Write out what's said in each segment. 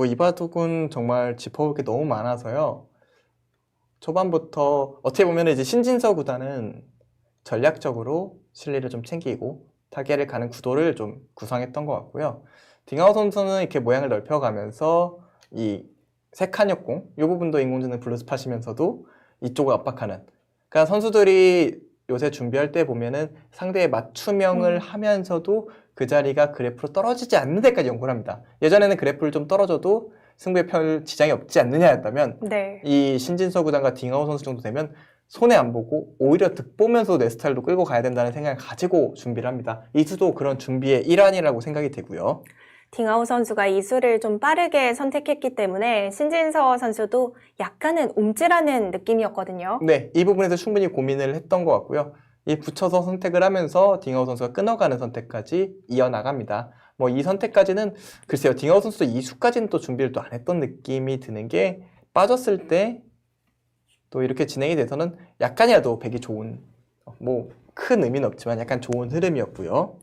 이바둑은 정말 짚어볼 게 너무 많아서요. 초반부터 어떻게 보면 이제 신진서 구단은 전략적으로 실리를 좀 챙기고 타겟을 가는 구도를 좀 구상했던 것 같고요. 딩하오 선수는 이렇게 모양을 넓혀가면서 이 세칸 역공, 이 부분도 인공지능 블루스 파시면서도 이쪽을 압박하는. 그러니까 선수들이 요새 준비할 때 보면은 상대의 맞춤형을 하면서도 그 자리가 그래프로 떨어지지 않는 데까지 연구를 합니다. 예전에는 그래프를 좀 떨어져도 승부에 별 지장이 없지 않느냐였다면 네. 이 신진서 구단과 딩하오 선수 정도 되면 손해 안 보고 오히려 득보면서 내 스타일도 끌고 가야 된다는 생각을 가지고 준비를 합니다. 이수도 그런 준비의 일환이라고 생각이 되고요. 딩하오 선수가 이수를 좀 빠르게 선택했기 때문에 신진서 선수도 약간은 움찔하는 느낌이었거든요. 네, 이 부분에서 충분히 고민을 했던 것 같고요. 이 붙여서 선택을 하면서 딩하오 선수가 끊어가는 선택까지 이어나갑니다. 이 선택까지는 글쎄요, 딩하오 선수도 이수까지는 또 준비를 또 안 했던 느낌이 드는 게 빠졌을 때 또 이렇게 진행이 돼서는 약간이라도 백이 좋은, 큰 의미는 없지만 약간 좋은 흐름이었고요.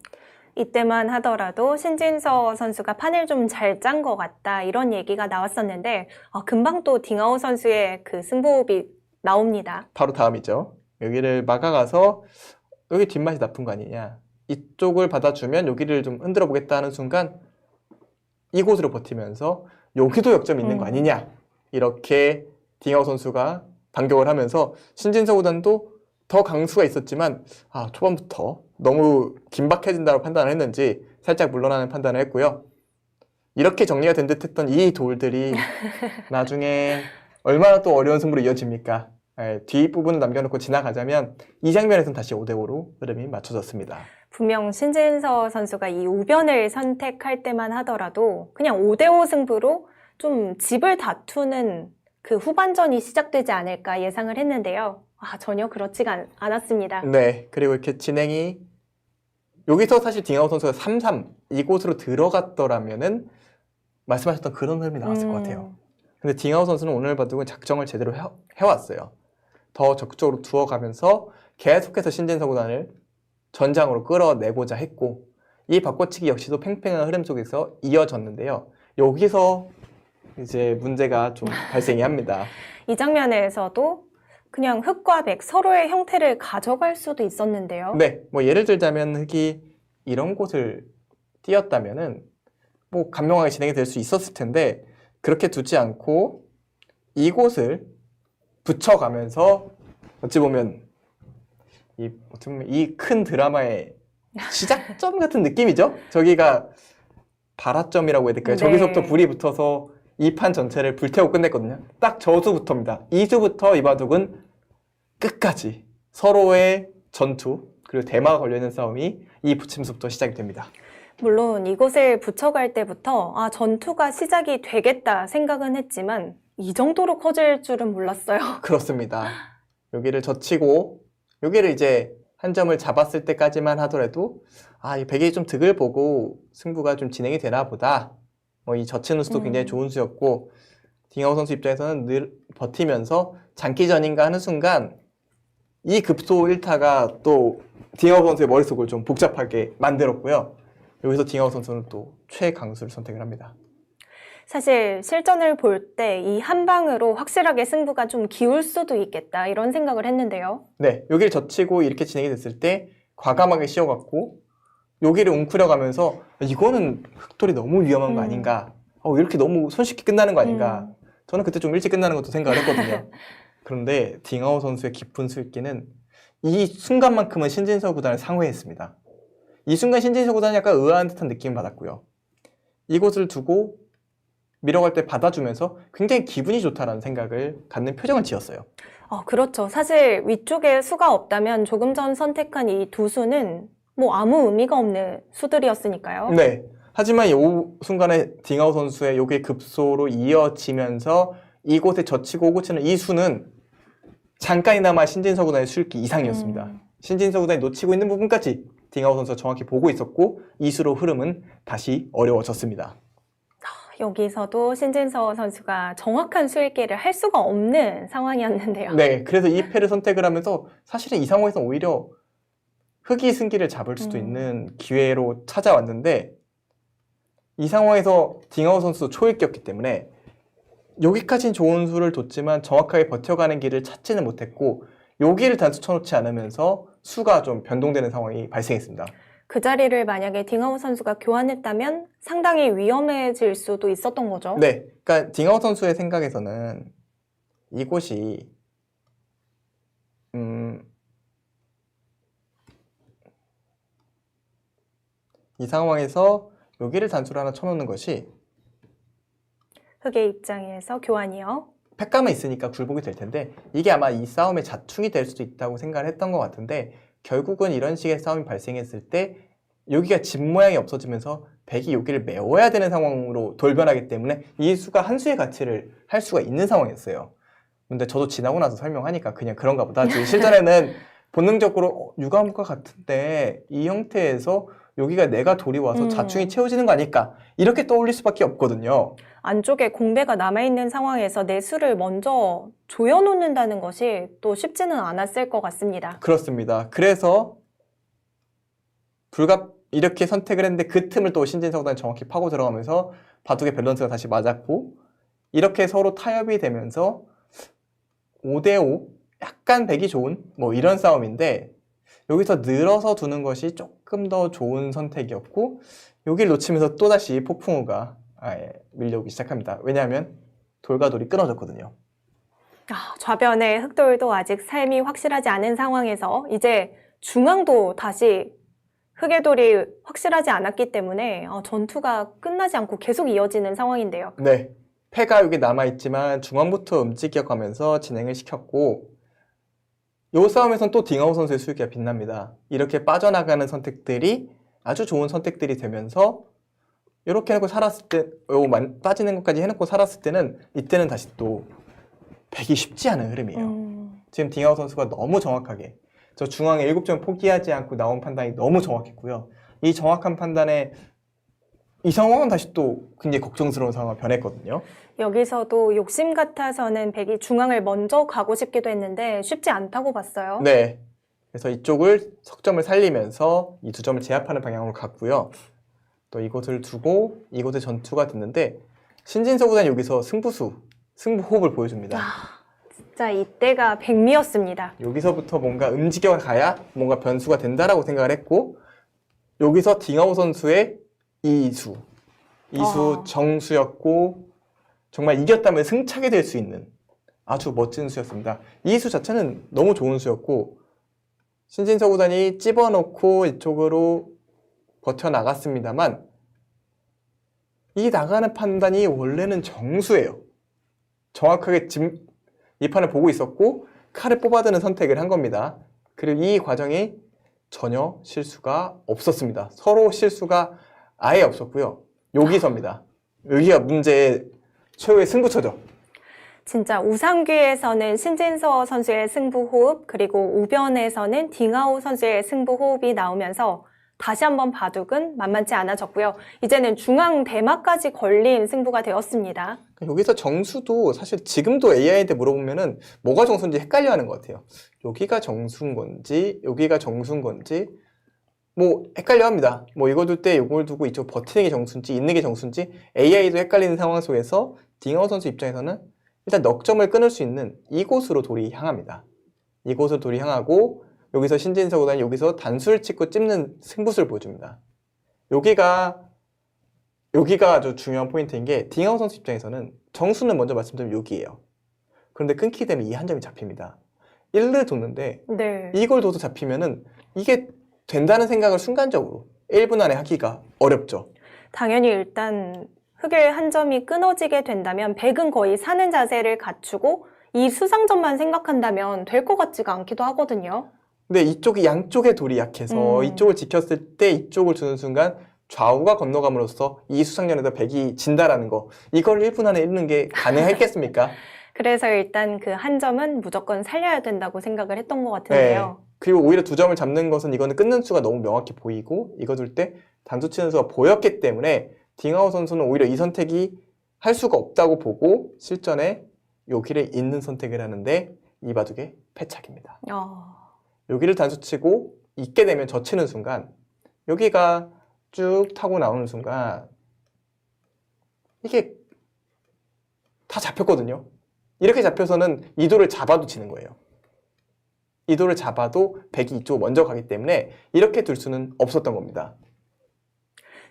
이때만 하더라도 신진서 선수가 판을 좀 잘 짠 것 같다 이런 얘기가 나왔었는데 금방 또 딩하오 선수의 그 승부호흡이 나옵니다. 바로 다음이죠. 여기를 막아가서 여기 뒷맛이 나쁜 거 아니냐. 이쪽을 받아주면 여기를 좀 흔들어 보겠다 하는 순간 이곳으로 버티면서 여기도 역점이 있는 거 아니냐. 이렇게 딩하오 선수가 반격을 하면서 신진서 구단도 더 강수가 있었지만 초반부터 너무 긴박해진다고 판단을 했는지 살짝 물러나는 판단을 했고요. 이렇게 정리가 된 듯 했던 이 돌들이 나중에 얼마나 또 어려운 승부로 이어집니까? 뒷부분을 남겨놓고 지나가자면 이 장면에서는 다시 5대5로 흐름이 맞춰졌습니다. 분명 신진서 선수가 이 우변을 선택할 때만 하더라도 그냥 5대5 승부로 좀 집을 다투는 그 후반전이 시작되지 않을까 예상을 했는데요. 전혀 그렇지가 않았습니다. 네, 그리고 이렇게 진행이 여기서 사실 딩하오 선수가 3-3 이곳으로 들어갔더라면은 말씀하셨던 그런 흐름이 나왔을 것 같아요. 근데 딩하오 선수는 오늘 바둑은 작정을 제대로 해왔어요. 더 적극적으로 두어가면서 계속해서 신진서 구단을 전장으로 끌어내고자 했고 이 바꿔치기 역시도 팽팽한 흐름 속에서 이어졌는데요. 여기서 이제 문제가 좀 발생이 합니다. 이 장면에서도 그냥 흑과 백 서로의 형태를 가져갈 수도 있었는데요. 네, 예를 들자면 흑이 이런 곳을 띄었다면은 간명하게 진행이 될 수 있었을 텐데 그렇게 두지 않고 이곳을 붙여가면서 어찌 보면 이 큰 드라마의 시작점 같은 느낌이죠? 저기가 발화점이라고 해야 될까요? 네. 저기서부터 불이 붙어서 이 판 전체를 불태우고 끝냈거든요. 딱 저수부터입니다. 이수부터 이 바둑은 끝까지 서로의 전투 그리고 대마가 걸려있는 싸움이 이 붙임수부터 시작이 됩니다. 물론 이곳을 붙여갈 때부터 전투가 시작이 되겠다 생각은 했지만 이 정도로 커질 줄은 몰랐어요. 그렇습니다. 여기를 젖히고 여기를 이제 한 점을 잡았을 때까지만 하더라도 이 백이 좀 득을 보고 승부가 좀 진행이 되나 보다. 이 젖히는 수도 굉장히 좋은 수였고 딩하오 선수 입장에서는 늘 버티면서 장기전인가 하는 순간 이 급소 1타가 또 딩하오 선수의 머릿속을 좀 복잡하게 만들었고요. 여기서 딩하오 선수는 또 최강수를 선택을 합니다. 사실 실전을 볼 때 이 한 방으로 확실하게 승부가 좀 기울 수도 있겠다 이런 생각을 했는데요. 네, 여기를 젖히고 이렇게 진행이 됐을 때 과감하게 씌워갖고 여기를 웅크려가면서 이거는 흑돌이 너무 위험한 거 아닌가, 이렇게 너무 손쉽게 끝나는 거 아닌가. 저는 그때 좀 일찍 끝나는 것도 생각을 했거든요. 그런데 딩하오 선수의 깊은 술기는 이 순간만큼은 신진서 구단을 상회했습니다. 이 순간 신진서 구단이 약간 의아한 듯한 느낌을 받았고요. 이곳을 두고 밀어갈 때 받아주면서 굉장히 기분이 좋다라는 생각을 갖는 표정을 지었어요. 그렇죠. 사실 위쪽에 수가 없다면 조금 전 선택한 이 두 수는 아무 의미가 없는 수들이었으니까요. 네. 하지만 이 순간에 딩하오 선수의 요게 급소로 이어지면서 이곳에 젖히고 오고 치는 이 수는 잠깐이나마 신진서 구단의 술기 이상이었습니다. 신진서 구단이 놓치고 있는 부분까지 딩하오 선수가 정확히 보고 있었고 이 수로 흐름은 다시 어려워졌습니다. 여기서도 신진서 선수가 정확한 수일기를 할 수가 없는 상황이었는데요. 네, 그래서 이 패를 선택을 하면서 사실은 이 상황에서 오히려 흑이 승기를 잡을 수도 있는 기회로 찾아왔는데 이 상황에서 딩하오 선수도 초읽기였기 때문에 여기까지는 좋은 수를 뒀지만 정확하게 버텨가는 길을 찾지는 못했고 여기를 단수 쳐놓지 않으면서 수가 좀 변동되는 상황이 발생했습니다. 그 자리를 만약에 딩하오 선수가 교환했다면 상당히 위험해질 수도 있었던 거죠. 네, 그러니까 딩하오 선수의 생각에서는 이곳이 이 상황에서 여기를 단수를 하나 쳐놓는 것이 흑의 입장에서 교환이요. 팩감은 있으니까 굴복이 될 텐데 이게 아마 이 싸움의 자충이 될 수도 있다고 생각을 했던 것 같은데 결국은 이런 식의 싸움이 발생했을 때 여기가 집 모양이 없어지면서 백이 여기를 메워야 되는 상황으로 돌변하기 때문에 이 수가 한 수의 가치를 할 수가 있는 상황이었어요. 근데 저도 지나고 나서 설명하니까 그냥 그런가 보다. 지금 실전에는 본능적으로 유감과 같은데 이 형태에서 여기가 내가 돌이 와서 자충이 채워지는 거 아닐까 이렇게 떠올릴 수밖에 없거든요. 안쪽에 공배가 남아있는 상황에서 내 수를 먼저 조여놓는다는 것이 또 쉽지는 않았을 것 같습니다. 그렇습니다. 그래서 이렇게 선택을 했는데 그 틈을 또 신진서구단이 정확히 파고 들어가면서 바둑의 밸런스가 다시 맞았고 이렇게 서로 타협이 되면서 5대5 약간 백이 좋은 뭐 이런 싸움인데 여기서 늘어서 두는 것이 조금 더 좋은 선택이었고 여기를 놓치면서 또다시 폭풍우가 밀려오기 시작합니다. 왜냐하면 돌과 돌이 끊어졌거든요. 좌변의 흑돌도 아직 삶이 확실하지 않은 상황에서 이제 중앙도 다시 흑의 돌이 확실하지 않았기 때문에 전투가 끝나지 않고 계속 이어지는 상황인데요. 네, 패가 여기 남아있지만 중앙부터 움직여가면서 진행을 시켰고 이 싸움에선 또 딩하오 선수의 수위기가 빛납니다. 이렇게 빠져나가는 선택들이 아주 좋은 선택들이 되면서 이렇게 해놓고 살았을 때 빠지는 것까지 해놓고 살았을 때는 이때는 다시 또 백이 쉽지 않은 흐름이에요. 지금 딩하오 선수가 너무 정확하게 저 중앙에 7점 포기하지 않고 나온 판단이 너무 정확했고요. 이 정확한 판단에 이 상황은 다시 또 굉장히 걱정스러운 상황으로 변했거든요. 여기서도 욕심 같아서는 백이 중앙을 먼저 가고 싶기도 했는데 쉽지 않다고 봤어요. 네, 그래서 이쪽을 석점을 살리면서 이 두 점을 제압하는 방향으로 갔고요. 또 이곳을 두고 이곳의 전투가 됐는데 신진서구단이 여기서 승부 호흡을 보여줍니다. 진짜 이때가 백미였습니다. 여기서부터 뭔가 움직여가야 뭔가 변수가 된다라고 생각을 했고 여기서 딩하오 선수의 이수 정수였고 정말 이겼다면 승차게 될 수 있는 아주 멋진 수였습니다. 이 수 자체는 너무 좋은 수였고 신진서구단이 집어넣고 이쪽으로 버텨나갔습니다만 이 나가는 판단이 원래는 정수예요. 정확하게 이 판을 보고 있었고 칼을 뽑아드는 선택을 한 겁니다. 그리고 이 과정이 전혀 실수가 없었습니다. 서로 실수가 아예 없었고요. 여기서입니다. 여기가 문제의 최후의 승부처죠. 진짜 우상귀에서는 신진서 선수의 승부 호흡 그리고 우변에서는 딩하오 선수의 승부 호흡이 나오면서 다시 한번 바둑은 만만치 않아졌고요. 이제는 중앙 대마까지 걸린 승부가 되었습니다. 여기서 정수도 사실 지금도 AI한테 물어보면은 뭐가 정수인지 헷갈려하는 것 같아요. 여기가 정수인 건지 여기가 정수인 건지 뭐 헷갈려합니다. 뭐 이거 둘 때 이걸 두고 이쪽 버티는 게 정수인지 있는 게 정수인지 AI도 헷갈리는 상황 속에서 딩하오 선수 입장에서는 일단 넉점을 끊을 수 있는 이곳으로 돌이 향합니다. 이곳으로 돌이 향하고 여기서 신진서구단이 여기서 단수를 찍고 찝는 승부수를 보여줍니다. 여기가 아주 중요한 포인트인 게 딩하오 선수 입장에서는 정수는 먼저 말씀드리면 여기예요. 그런데 끊기게 되면 이 한 점이 잡힙니다. 1을 뒀는데 네. 이걸 둬서 잡히면은 이게 된다는 생각을 순간적으로 1분 안에 하기가 어렵죠. 당연히 일단 흑의 한 점이 끊어지게 된다면 백은 거의 사는 자세를 갖추고 이 수상점만 생각한다면 될 것 같지가 않기도 하거든요. 근데 이쪽이 양쪽의 돌이 약해서 이쪽을 지켰을 때 이쪽을 주는 순간 좌우가 건너감으로써 이 수상전에서 백이 진다라는 거 이걸 1분 안에 읽는 게 가능했겠습니까? 그래서 일단 그 한 점은 무조건 살려야 된다고 생각을 했던 것 같은데요. 네. 그리고 오히려 두 점을 잡는 것은 이거는 끊는 수가 너무 명확히 보이고 이거 둘 때 단수 치는 수가 보였기 때문에 딩하오 선수는 오히려 이 선택이 할 수가 없다고 보고 실전에 여기를 잇는 선택을 하는데 이 바둑의 패착입니다. 여기를 단수 치고 잇게 되면 젖히는 순간 여기가 쭉 타고 나오는 순간 이게 다 잡혔거든요. 이렇게 잡혀서는 이도를 잡아도 지는 거예요. 이도를 잡아도 백이 이쪽 먼저 가기 때문에 이렇게 둘 수는 없었던 겁니다.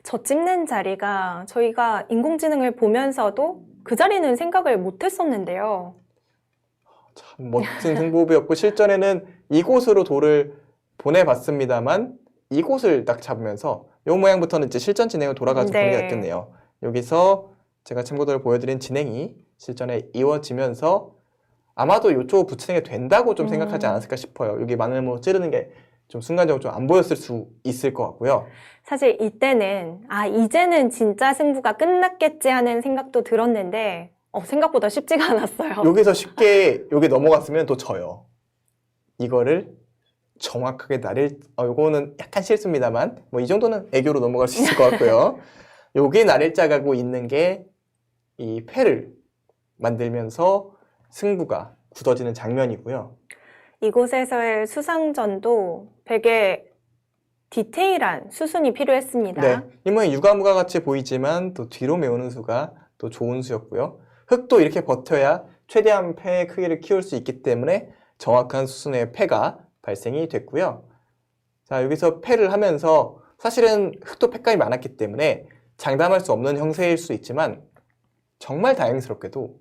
저 찍는 자리가 저희가 인공지능을 보면서도 그 자리는 생각을 못 했었는데요. 참 멋진 승부호흡이었고 실전에는 이곳으로 돌을 보내봤습니다만 이곳을 딱 잡으면서 이 모양부터는 이제 실전 진행을 돌아가지고 보는 게 낫겠네요. 여기서 제가 친구들 보여드린 진행이 실전에 이어지면서 아마도 이쪽 붙이는 게 된다고 좀 생각하지 않았을까 싶어요. 여기 마늘모 찌르는 게 좀 순간적으로 좀 안 보였을 수 있을 것 같고요. 사실 이때는 이제는 진짜 승부가 끝났겠지 하는 생각도 들었는데 생각보다 쉽지가 않았어요. 여기서 쉽게 여기 넘어갔으면 또 져요. 이거를 정확하게 요거는 약간 실수입니다만 뭐 이 정도는 애교로 넘어갈 수 있을 것 같고요. 여기 날일자 가고 있는 게 이 패를 만들면서 승부가 굳어지는 장면이고요. 이곳에서의 수상전도 되게 디테일한 수순이 필요했습니다. 네, 이 모양 유가무가 같이 보이지만 또 뒤로 메우는 수가 또 좋은 수였고요. 흑도 이렇게 버텨야 최대한 패의 크기를 키울 수 있기 때문에 정확한 수순의 패가 발생이 됐고요. 자, 여기서 패를 하면서 사실은 흑도 패감이 많았기 때문에 장담할 수 없는 형세일 수 있지만 정말 다행스럽게도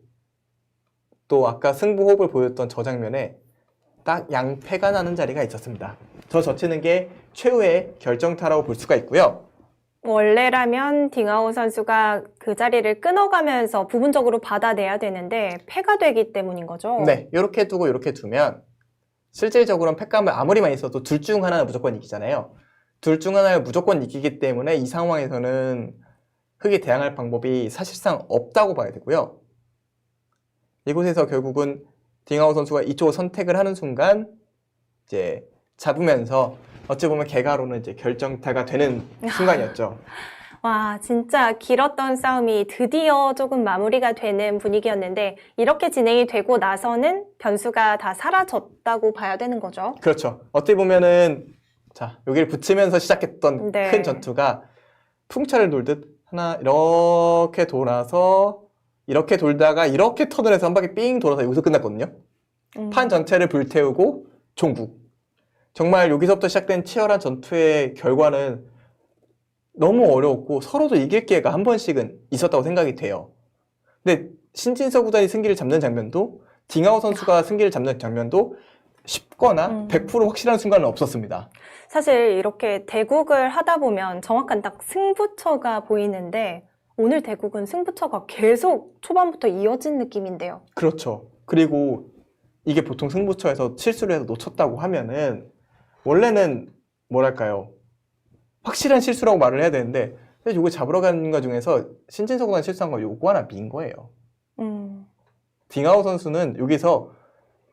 또 아까 승부 호흡을 보였던 저 장면에 딱 양패가 나는 자리가 있었습니다. 저 젖히는 게 최후의 결정타라고 볼 수가 있고요. 원래라면 딩아오 선수가 그 자리를 끊어가면서 부분적으로 받아내야 되는데 패가 되기 때문인 거죠. 네, 이렇게 두고 이렇게 두면 실질적으로는 패감을 아무리 많이 써도 둘 중 하나는 무조건 이기잖아요. 둘 중 하나를 무조건 이기기 때문에 이 상황에서는 흑이 대항할 방법이 사실상 없다고 봐야 되고요. 이곳에서 결국은 딩아오 선수가 이쪽을 선택을 하는 순간 이제 잡으면서 어찌 보면 개가로는 이제 결정타가 되는 순간이었죠. 와, 진짜 길었던 싸움이 드디어 조금 마무리가 되는 분위기였는데 이렇게 진행이 되고 나서는 변수가 다 사라졌다고 봐야 되는 거죠. 그렇죠. 어떻게 보면은 자, 여기를 붙이면서 시작했던 네. 큰 전투가 풍차를 돌듯 하나 이렇게 돌아서 이렇게 돌다가 이렇게 턴을 해서 한 바퀴 삥 돌아서 여기서 끝났거든요. 판 전체를 불태우고 종국. 정말 여기서부터 시작된 치열한 전투의 결과는 너무 어려웠고 서로도 이길 기회가 한 번씩은 있었다고 생각이 돼요. 근데 신진서 구단이 승기를 잡는 장면도 딩아오 선수가 승기를 잡는 장면도 쉽거나 100% 확실한 순간은 없었습니다. 사실 이렇게 대국을 하다 보면 정확한 딱 승부처가 보이는데 오늘 대국은 승부처가 계속 초반부터 이어진 느낌인데요. 그렇죠. 그리고 이게 보통 승부처에서 실수를 해서 놓쳤다고 하면은 원래는 뭐랄까요, 확실한 실수라고 말을 해야 되는데 이거 잡으러 가는 것 중에서 신진서 구단이 실수한 거 요거 하나 민 거예요. 딩아오 선수는 여기서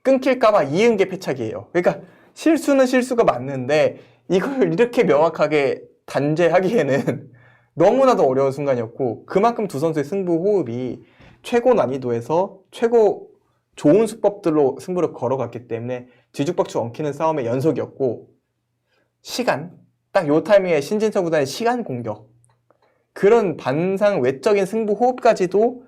끊길까봐 이은 게 패착이에요. 그러니까 실수는 실수가 맞는데 이걸 이렇게 명확하게 단죄하기에는 너무나도 어려운 순간이었고 그만큼 두 선수의 승부 호흡이 최고 난이도에서 최고 좋은 수법들로 승부를 걸어갔기 때문에 뒤죽박죽 엉키는 싸움의 연속이었고 시간, 딱 요 타이밍에 신진서 구단의 시간 공격 그런 반상 외적인 승부 호흡까지도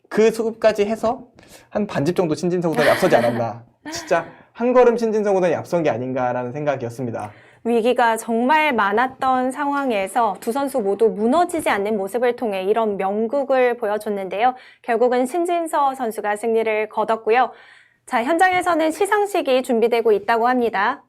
그 수급까지 해서 한 반집 정도 신진서 구단이 앞서지 않았나. 진짜 한 걸음 신진서 구단이 앞선 게 아닌가라는 생각이었습니다. 위기가 정말 많았던 상황에서 두 선수 모두 무너지지 않는 모습을 통해 이런 명국을 보여줬는데요. 결국은 신진서 선수가 승리를 거뒀고요. 자, 현장에서는 시상식이 준비되고 있다고 합니다.